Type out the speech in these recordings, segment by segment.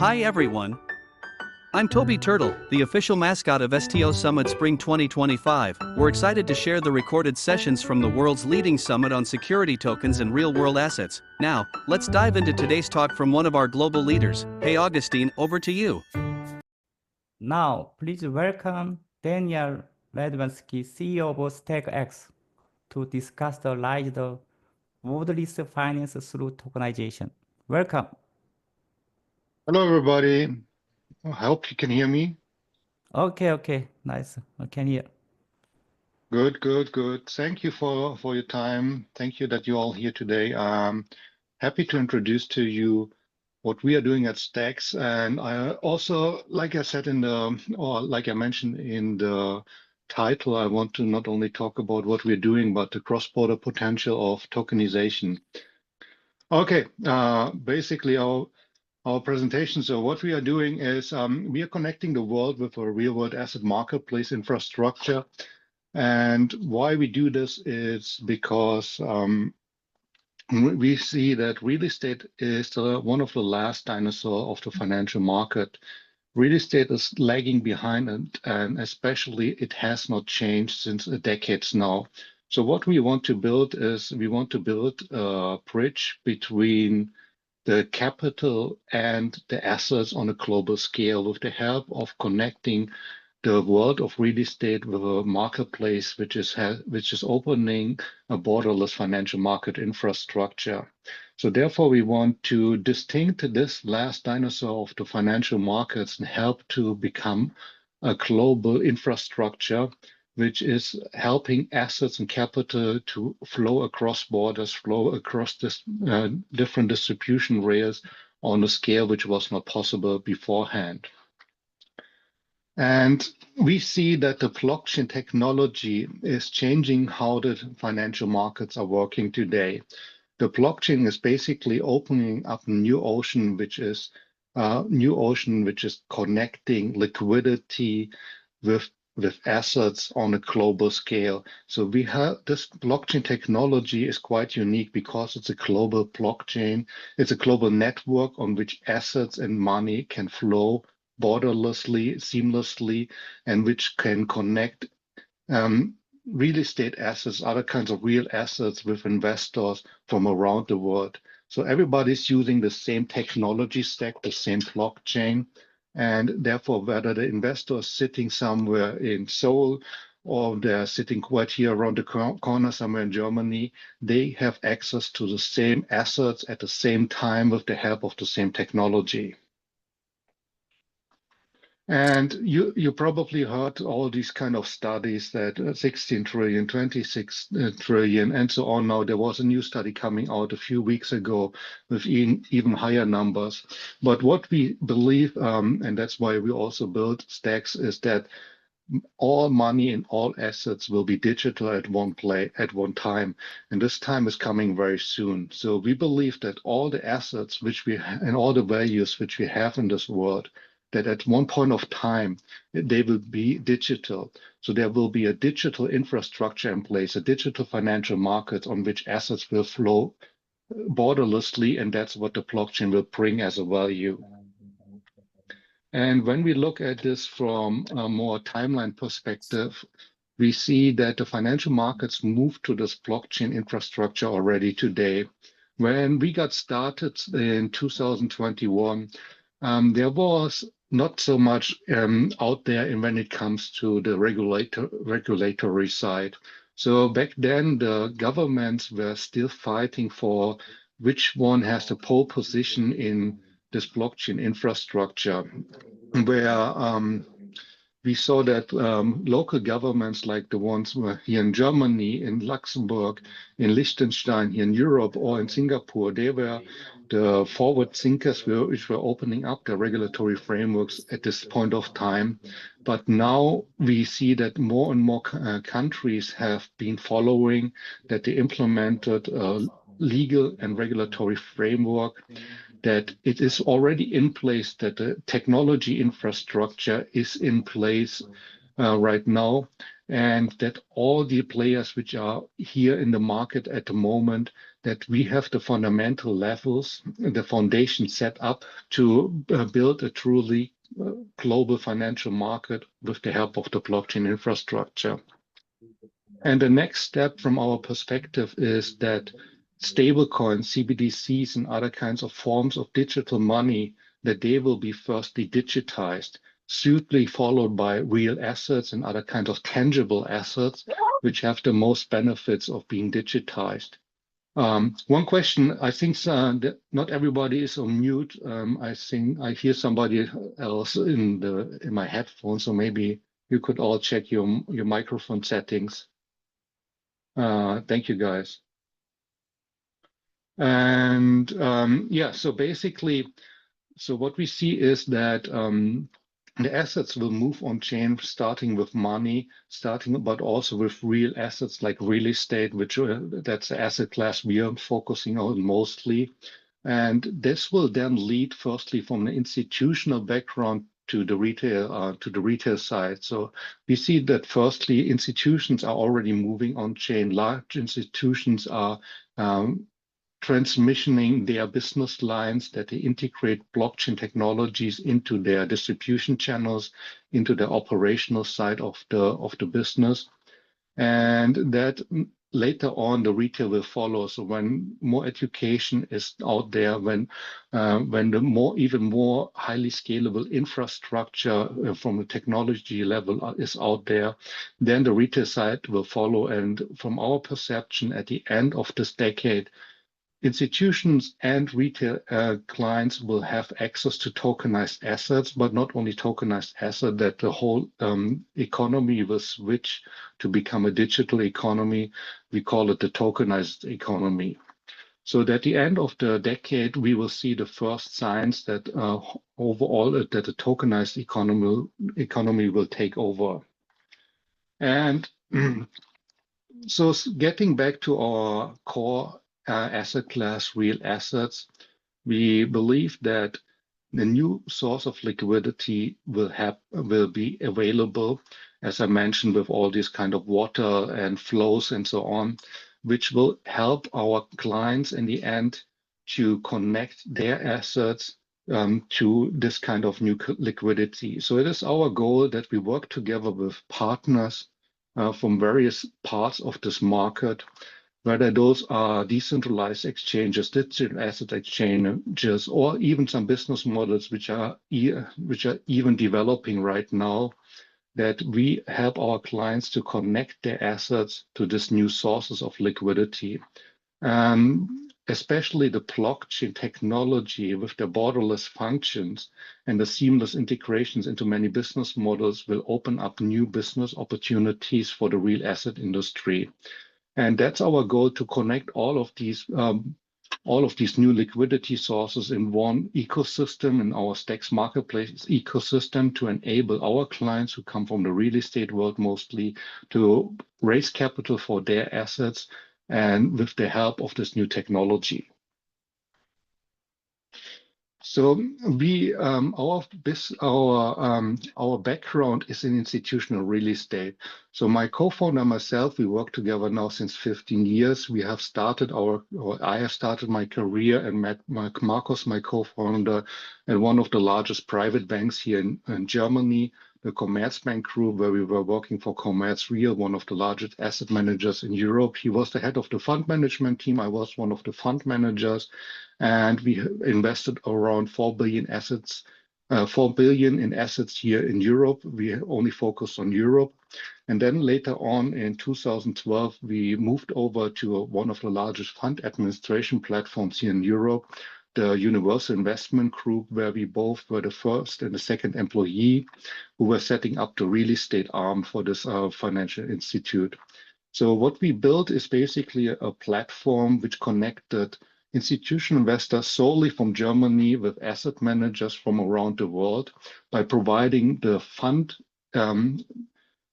Hi everyone. I'm Toby Turtle, the official mascot of STO Summit Spring 2025. We're excited to share the recorded sessions from the world's leading summit on security tokens and real-world assets. Now, let's dive into today's talk from one of our global leaders. Hey Augustine, over to you. Now, please welcome Daniel Radwansky, CEO of StegX, to discuss the rise of borderless finance through tokenization. Welcome. Hello, everybody. I hope you can hear me. Okay, nice. I can hear. Good. Thank you for your time. Thank you that you're all here today. I'm happy to introduce to you what we are doing at StegX. And I also, like I said like I mentioned in the title, I want to not only talk about what we're doing, but the cross-border potential of tokenization. Okay, basically our presentation. So what we are doing is we are connecting the world with a real-world asset marketplace infrastructure. And why we do this is because we see that real estate is one of the last dinosaurs of the financial market. Real estate is lagging behind, and especially it has not changed since decades now. So what we want to build is a bridge between the capital and the assets on a global scale with the help of connecting the world of real estate with a marketplace which is opening a borderless financial market infrastructure. So therefore, we want to distinct this last dinosaur of the financial markets and help to become a global infrastructure which is helping assets and capital to flow across borders, flow across this different distribution rails on a scale which was not possible beforehand. And we see that the blockchain technology is changing how the financial markets are working today. The blockchain is basically opening up a new ocean, which is connecting liquidity with assets on a global scale. So we have this blockchain technology is quite unique because it's a global blockchain. It's a global network on which assets and money can flow borderlessly, seamlessly, and which can connect real estate assets, other kinds of real assets with investors from around the world. So everybody's using the same technology stack, the same blockchain. And therefore, whether the investor is sitting somewhere in Seoul or they're sitting quite here around the corner somewhere in Germany, they have access to the same assets at the same time with the help of the same technology. And you probably heard all these kind of studies that 16 trillion, 26 trillion, and so on. Now, there was a new study coming out a few weeks ago with even higher numbers. But what we believe, and that's why we also built StegX, is that all money and all assets will be digital at one time. And this time is coming very soon. So we believe that all the assets and all the values which we have in this world, that at one point of time, they will be digital. So there will be a digital infrastructure in place, a digital financial market on which assets will flow borderlessly, and that's what the blockchain will bring as a value. And when we look at this from a more timeline perspective, we see that the financial markets move to this blockchain infrastructure already today. When we got started in 2021, there was not so much out there when it comes to the regulatory side. So back then, the governments were still fighting for which one has the pole position in this blockchain infrastructure, where we saw that local governments like the ones here in Germany, in Luxembourg, in Liechtenstein, here in Europe, or in Singapore, they were the forward thinkers which were opening up their regulatory frameworks at this point of time. But now we see that more and more countries have been following, that they implemented a legal and regulatory framework, that it is already in place, that the technology infrastructure is in place right now. and that all the players which are here in the market at the moment, that we have the fundamental levels, the foundation set up to build a truly global financial market with the help of the blockchain infrastructure. And the next step from our perspective is that stablecoins, CBDCs, and other kinds of forms of digital money, that they will be firstly digitized, suitably followed by real assets and other kinds of tangible assets, which have the most benefits of being digitized. One question, I think that not everybody is on mute. I think I hear somebody else in my headphones, so maybe you could all check your microphone settings. Thank you, guys. And yeah, so basically, so what we see is that the assets will move on chain, starting with money, but also with real assets like real estate, which that's the asset class we are focusing on mostly. And this will then lead firstly from the institutional background to the retail side. So we see that firstly, institutions are already moving on chain. Large institutions are transmissioning their business lines, that they integrate blockchain technologies into their distribution channels, into the operational side of the business. And that later on the retail will follow. So when more education is out there, when the even more highly scalable infrastructure from the technology level is out there, then the retail side will follow. And from our perception, at the end of this decade, institutions and retail clients will have access to tokenized assets, but not only tokenized assets, that the whole economy will switch to become a digital economy. We call it the tokenized economy. So at the end of the decade, we will see the first signs that overall that the tokenized economy will take over. And so getting back to our core asset class, real assets, we believe that the new source of liquidity will be available, as I mentioned, with all these kind of water and flows and so on, which will help our clients in the end to connect their assets to this kind of new liquidity. So it is our goal that we work together with partners from various parts of this market, whether those are decentralized exchanges, digital asset exchanges, or even some business models which are even developing right now, that we help our clients to connect their assets to these new sources of liquidity. Especially the blockchain technology with the borderless functions and the seamless integrations into many business models will open up new business opportunities for the real asset industry. And that's our goal, to connect all of these new liquidity sources in one ecosystem, in our StegX marketplace ecosystem, to enable our clients who come from the real estate world mostly to raise capital for their assets, and with the help of this new technology. So our background is in institutional real estate. So my co-founder and myself, we work together now since 15 years. I have started my career and met Marcus, my co-founder, at one of the largest private banks here in Germany, the Commerzbank Group, where we were working for Commerzreal, one of the largest asset managers in Europe. He was the head of the fund management team. I was one of the fund managers, and we invested around 4 billion in assets here in Europe. We only focused on Europe. And then later on in 2012, we moved over to one of the largest fund administration platforms here in Europe, the Universal Investment Group, where we both were the first and the second employee who were setting up the real estate arm for this financial institute. So what we built is basically a platform which connected institutional investors solely from Germany with asset managers from around the world by providing the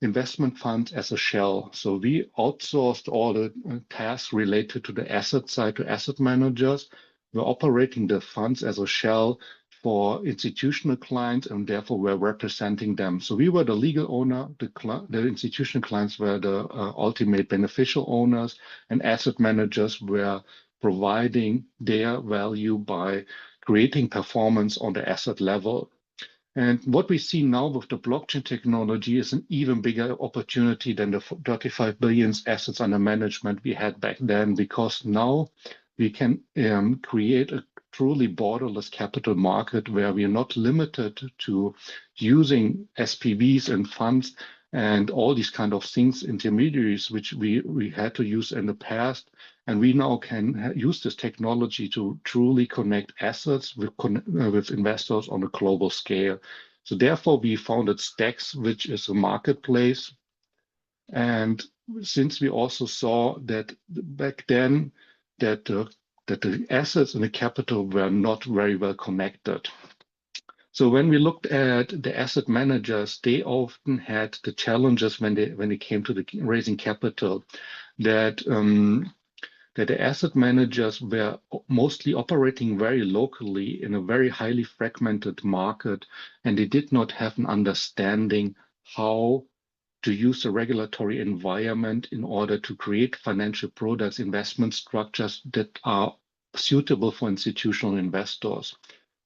investment funds as a shell. So we outsourced all the tasks related to the asset side to asset managers. We're operating the funds as a shell, for institutional clients, and therefore we're representing them. So we were the legal owner, the institutional clients were the ultimate beneficial owners, and asset managers were providing their value by creating performance on the asset level. And what we see now with the blockchain technology is an even bigger opportunity than the 35 billion assets under management we had back then, because now we can create a truly borderless capital market where we are not limited to using SPVs and funds and all these kind of things, intermediaries, which we had to use in the past. And we now can use this technology to truly connect assets with investors on a global scale. So therefore, we founded StegX, which is a marketplace. And since we also saw that back then that the assets and the capital were not very well connected. So when we looked at the asset managers, they often had the challenges when they came to the raising capital, that the asset managers were mostly operating very locally in a very highly fragmented market, and they did not have an understanding how to use the regulatory environment in order to create financial products, investment structures that are suitable for institutional investors.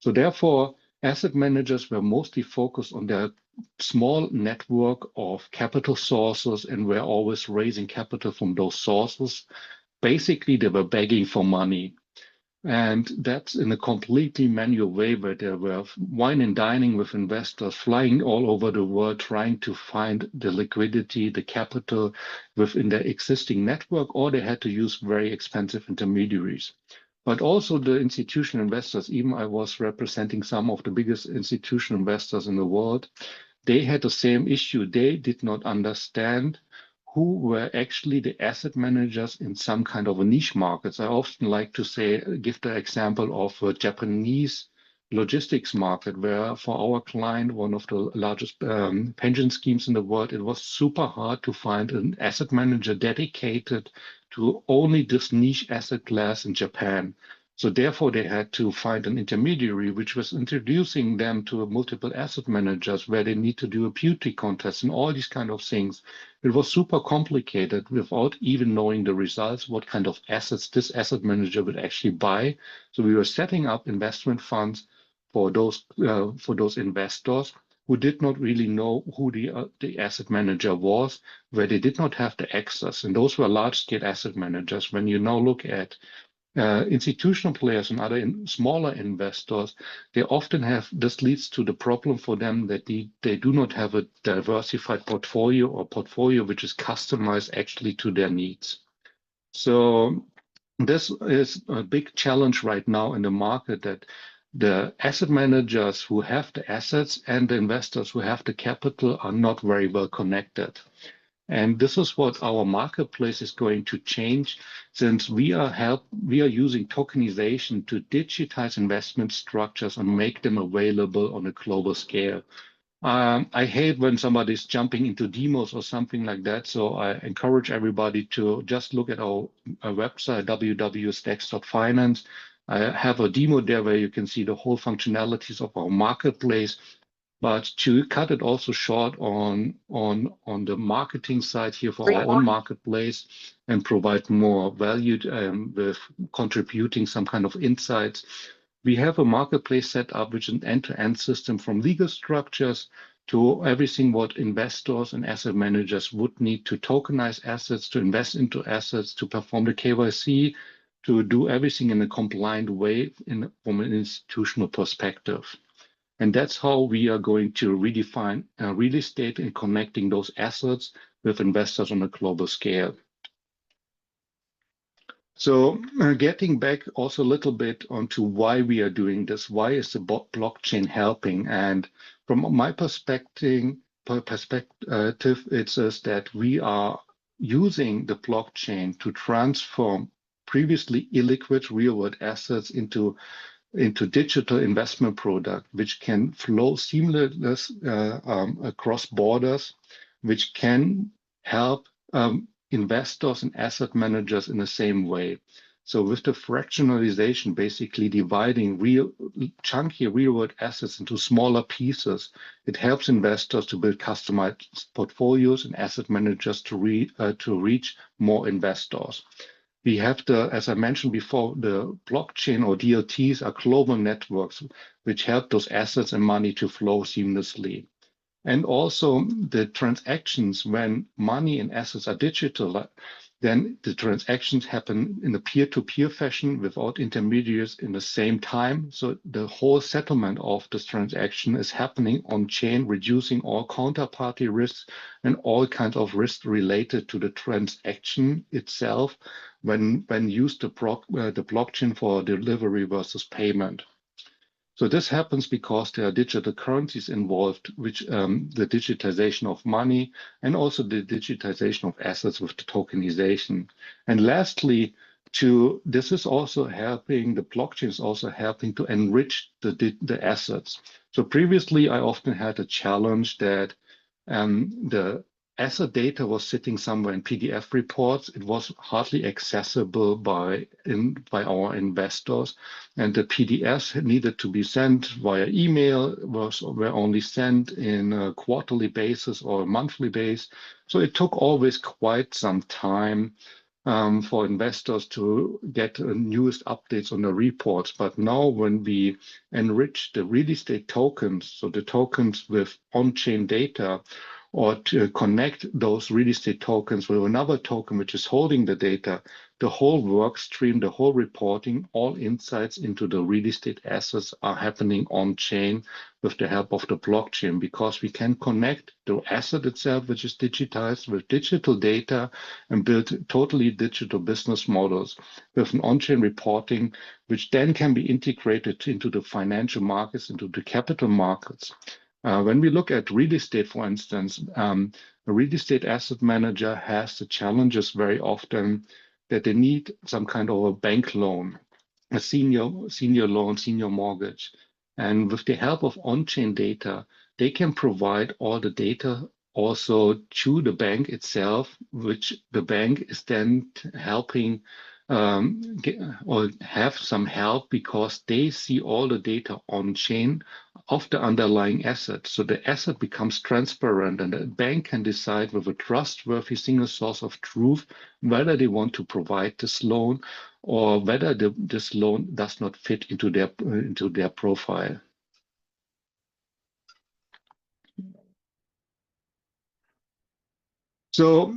So therefore, asset managers were mostly focused on their small network of capital sources and were always raising capital from those sources. Basically, they were begging for money. And that's in a completely manual way, where they were wine and dining with investors, flying all over the world, trying to find the liquidity, the capital within their existing network, or they had to use very expensive intermediaries. But also the institutional investors, even I was representing some of the biggest institutional investors in the world, they had the same issue. They did not understand who were actually the asset managers in some kind of a niche markets. I often like to say, give the example of a Japanese logistics market, where for our client, one of the largest pension schemes in the world, it was super hard to find an asset manager dedicated to only this niche asset class in Japan. So therefore, they had to find an intermediary, which was introducing them to multiple asset managers, where they need to do a beauty contest and all these kind of things. It was super complicated without even knowing the results, what kind of assets this asset manager would actually buy. So we were setting up investment funds for those investors who did not really know who the asset manager was, where they did not have the access. And those were large-scale asset managers. When you now look at institutional players and other smaller investors, they often have, this leads to the problem for them that they do not have a diversified portfolio, or portfolio which is customized actually to their needs. So this is a big challenge right now in the market, that the asset managers who have the assets and the investors who have the capital are not very well connected. And this is what our marketplace is going to change, since we are using tokenization to digitize investment structures and make them available on a global scale. I hate when somebody's jumping into demos or something like that, so I encourage everybody to just look at our website, www.stex.finance. I have a demo there where you can see the whole functionalities of our marketplace. But to cut it also short on the marketing side here for our own marketplace and provide more value with contributing some kind of insights, we have a marketplace set up, which is an end-to-end system from legal structures to everything what investors and asset managers would need to tokenize assets, to invest into assets, to perform the KYC, to do everything in a compliant way from an institutional perspective. And that's how we are going to redefine real estate and connecting those assets with investors on a global scale. So getting back also a little bit onto why we are doing this, why is the blockchain helping? And from my perspective, it says that we are using the blockchain to transform previously illiquid real-world assets into digital investment product, which can flow seamless across borders, which can help investors and asset managers in the same way. So with the fractionalization, basically dividing chunky real-world assets into smaller pieces, it helps investors to build customized portfolios and asset managers to reach more investors. We have as I mentioned before, the blockchain or DLTs are global networks which help those assets and money to flow seamlessly. And also the transactions, when money and assets are digital, then the transactions happen in a peer-to-peer fashion without intermediaries in the same time. So the whole settlement of this transaction is happening on chain, reducing all counterparty risks and all kinds of risks related to the transaction itself when used the blockchain for delivery versus payment. So this happens because there are digital currencies involved, which the digitization of money and also the digitization of assets with the tokenization. And lastly, this is also helping, the blockchain is also helping to enrich the assets. So previously, I often had a challenge that the asset data was sitting somewhere in PDF reports. It was hardly accessible by our investors, and the PDFs needed to be sent via email, were only sent in a quarterly basis or a monthly basis. So it took always quite some time for investors to get newest updates on the reports. But now when we enrich the real estate tokens, so the tokens with on-chain data, or to connect those real estate tokens with another token which is holding the data, the whole work stream, the whole reporting, all insights into the real estate assets are happening on chain with the help of the blockchain, because we can connect the asset itself, which is digitized, with digital data and build totally digital business models with an on-chain reporting, which then can be integrated into the financial markets, into the capital markets. When we look at real estate, for instance, a real estate asset manager has the challenges very often that they need some kind of a bank loan, a senior loan, senior mortgage. And with the help of on-chain data, they can provide all the data also to the bank itself, which the bank is then helping or have some help because they see all the data on chain of the underlying asset. So the asset becomes transparent and the bank can decide with a trustworthy single source of truth whether they want to provide this loan or whether this loan does not fit into their profile. So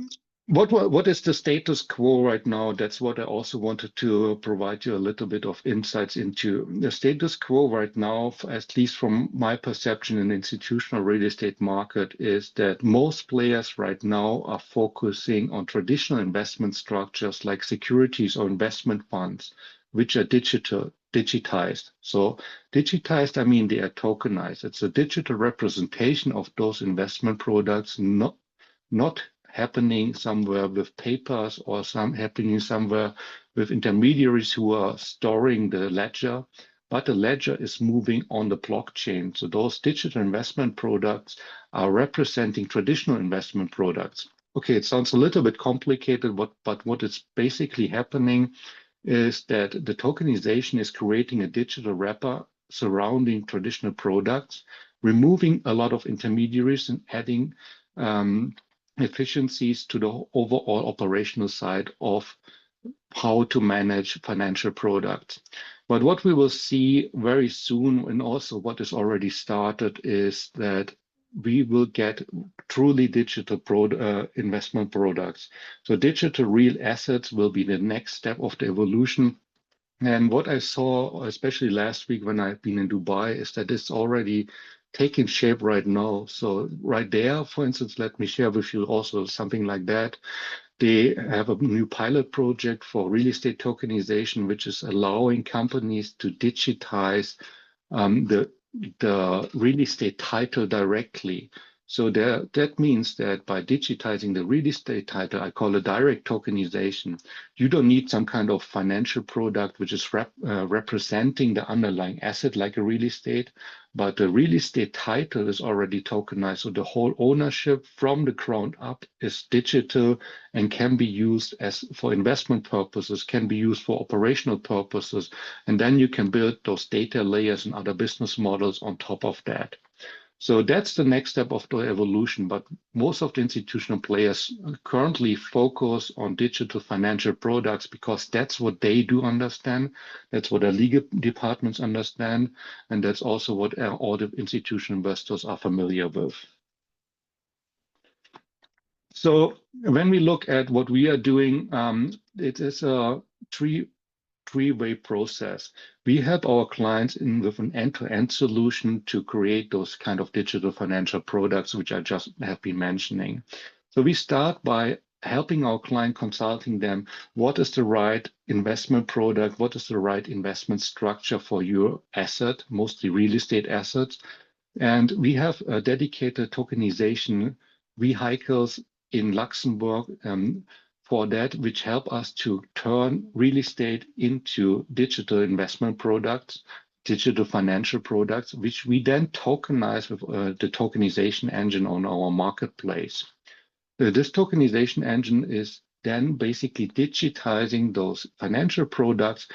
what is the status quo right now? That's what I also wanted to provide you a little bit of insights into. The status quo right now, at least from my perception in the institutional real estate market, is that most players right now are focusing on traditional investment structures like securities or investment funds, which are digitized. So digitized, I mean they are tokenized. It's a digital representation of those investment products, not happening somewhere with papers or happening somewhere with intermediaries who are storing the ledger, but the ledger is moving on the blockchain. So those digital investment products are representing traditional investment products. Okay, it sounds a little bit complicated, but what is basically happening is that the tokenization is creating a digital wrapper surrounding traditional products, removing a lot of intermediaries and adding efficiencies to the overall operational side of how to manage financial products. But what we will see very soon, and also what is already started, is that we will get truly digital investment products. So digital real assets will be the next step of the evolution. And what I saw, especially last week when I've been in Dubai, is that it's already taking shape right now. So right there, for instance, let me share with you also something like that. They have a new pilot project for real estate tokenization, which is allowing companies to digitize the real estate title directly. So that means that by digitizing the real estate title, I call it direct tokenization, you don't need some kind of financial product which is representing the underlying asset like a real estate, but the real estate title is already tokenized. So the whole ownership from the ground up is digital and can be used as for investment purposes, can be used for operational purposes. And then you can build those data layers and other business models on top of that. So that's the next step of the evolution. But most of the institutional players currently focus on digital financial products because that's what they do understand. That's what their legal departments understand. And that's also what all the institutional investors are familiar with. So when we look at what we are doing, it is a three-way process. We help our clients with an end-to-end solution to create those kind of digital financial products, which I just have been mentioning. So we start by helping our client, consulting them, what is the right investment product, what is the right investment structure for your asset, mostly real estate assets. And we have a dedicated tokenization vehicles in Luxembourg for that, which help us to turn real estate into digital investment products, digital financial products, which we then tokenize with the tokenization engine on our marketplace. This tokenization engine is then basically digitizing those financial products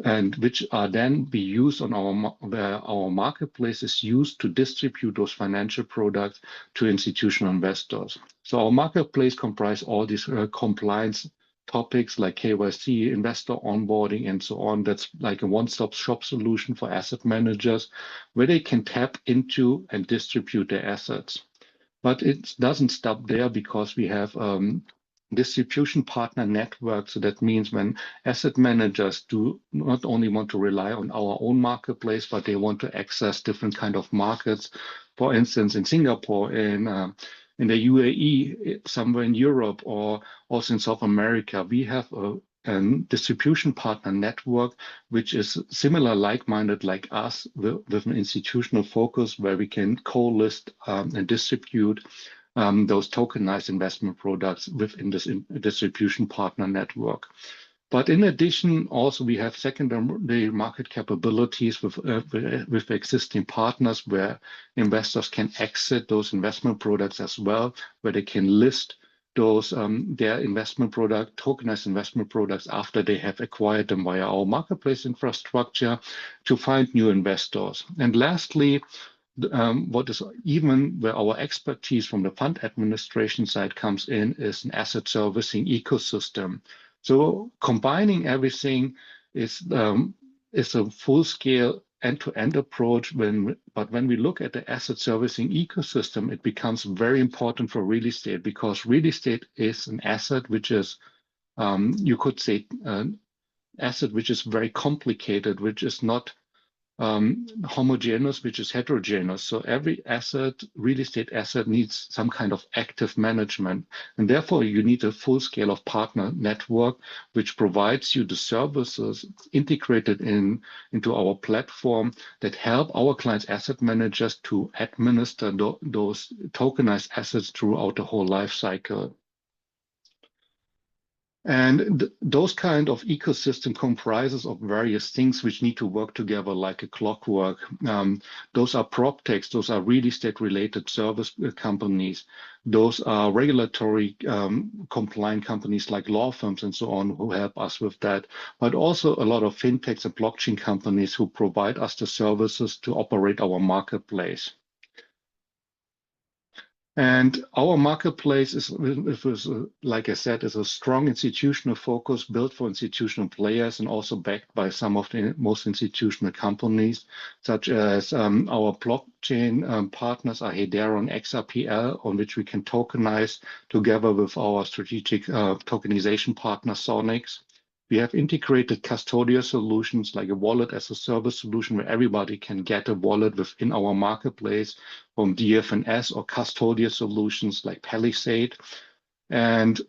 and which are then be used on our marketplace is used to distribute those financial products to institutional investors. So our marketplace comprises all these compliance topics like KYC, investor onboarding, and so on. That's like a one-stop shop solution for asset managers where they can tap into and distribute their assets. But it doesn't stop there because we have distribution partner network. So that means when asset managers do not only want to rely on our own marketplace, but they want to access different kind of markets. For instance, in Singapore, in the UAE, somewhere in Europe, or also in South America, we have a distribution partner network, which is similar, like-minded like us, with an institutional focus where we can co-list and distribute those tokenized investment products within this distribution partner network. But in addition, also we have secondary market capabilities with existing partners where investors can exit those investment products as well, where they can list those their investment product, tokenized investment products after they have acquired them via our marketplace infrastructure to find new investors. And lastly, what is even where our expertise from the fund administration side comes in is an asset servicing ecosystem. So combining everything is a full-scale end-to-end approach. But when we look at the asset servicing ecosystem, it becomes very important for real estate because real estate is an asset which is, you could say, an asset which is very complicated, which is not homogeneous, which is heterogeneous. So every asset, real estate asset, needs some kind of active management. And therefore, you need a full scale of partner network, which provides you the services integrated into our platform that help our clients' asset managers to administer those tokenized assets throughout the whole life cycle. And those kind of ecosystem comprises of various things which need to work together like a clockwork. Those are PropTechs, those are real estate related service companies. Those are regulatory compliant companies like law firms and so on who help us with that. But also a lot of fintechs and blockchain companies who provide us the services to operate our marketplace. And our marketplace is, like I said, is a strong institutional focus built for institutional players and also backed by some of the most institutional companies, such as our blockchain partners are Hedera and XRPL, on which we can tokenize together with our strategic tokenization partner, Sonics. We have integrated custodial solutions like a wallet as a service solution where everybody can get a wallet within our marketplace from DFNS or custodial solutions like Palisade. And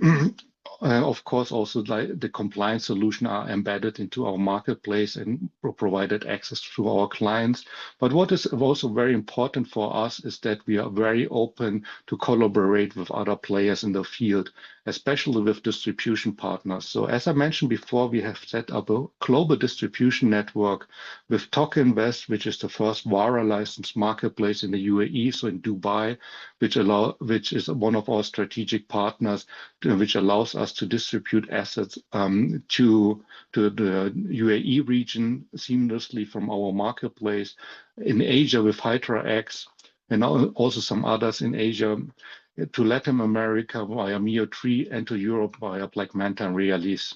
of course, also like the compliance solution are embedded into our marketplace and provided access to our clients. But what is also very important for us is that we are very open to collaborate with other players in the field, especially with distribution partners. So as I mentioned before, we have set up a global distribution network with Tokenized, which is the first VARA licensed marketplace in the UAE, so in Dubai, which is one of our strategic partners, which allows us to distribute assets to the UAE region seamlessly from our marketplace. In Asia with HydraX, and also some others in Asia, to Latin America via Mio3, and to Europe via Black Manta and Realis.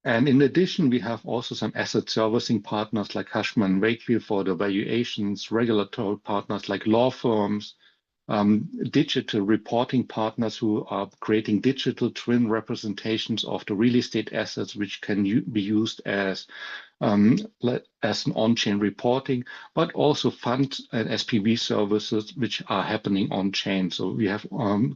And in addition, we have also some asset servicing partners like Cushman & Wakefield for the valuations, regulatory partners like law firms, digital reporting partners who are creating digital twin representations of the real estate assets, which can be used as an on-chain reporting, but also fund and SPV services which are happening on-chain. So we have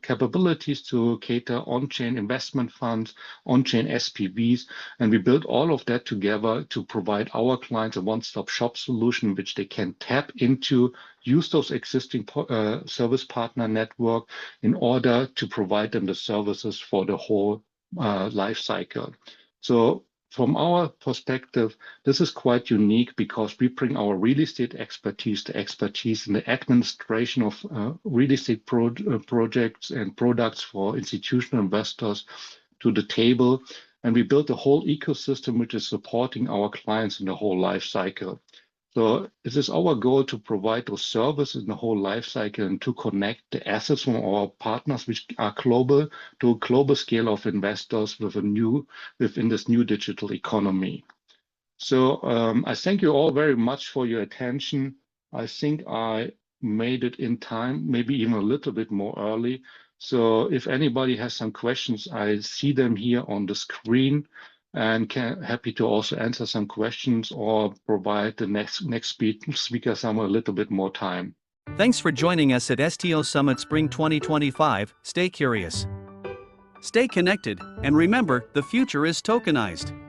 capabilities to cater on-chain investment funds, on-chain SPVs, and we build all of that together to provide our clients a one-stop shop solution which they can tap into, use those existing service partner network in order to provide them the services for the whole life cycle. So from our perspective, this is quite unique because we bring our real estate expertise, the expertise in the administration of real estate projects and products for institutional investors to the table. And we built a whole ecosystem which is supporting our clients in the whole life cycle. So it is our goal to provide those services in the whole life cycle and to connect the assets from our partners, which are global, to a global scale of investors within this new digital economy. So I thank you all very much for your attention. I think I made it in time, maybe even a little bit more early. So if anybody has some questions, I see them here on the screen, and happy to also answer some questions or provide the next speaker some a little bit more time. Thanks for joining us at STO Summit Spring 2025. Stay curious, stay connected, and remember, the future is tokenized.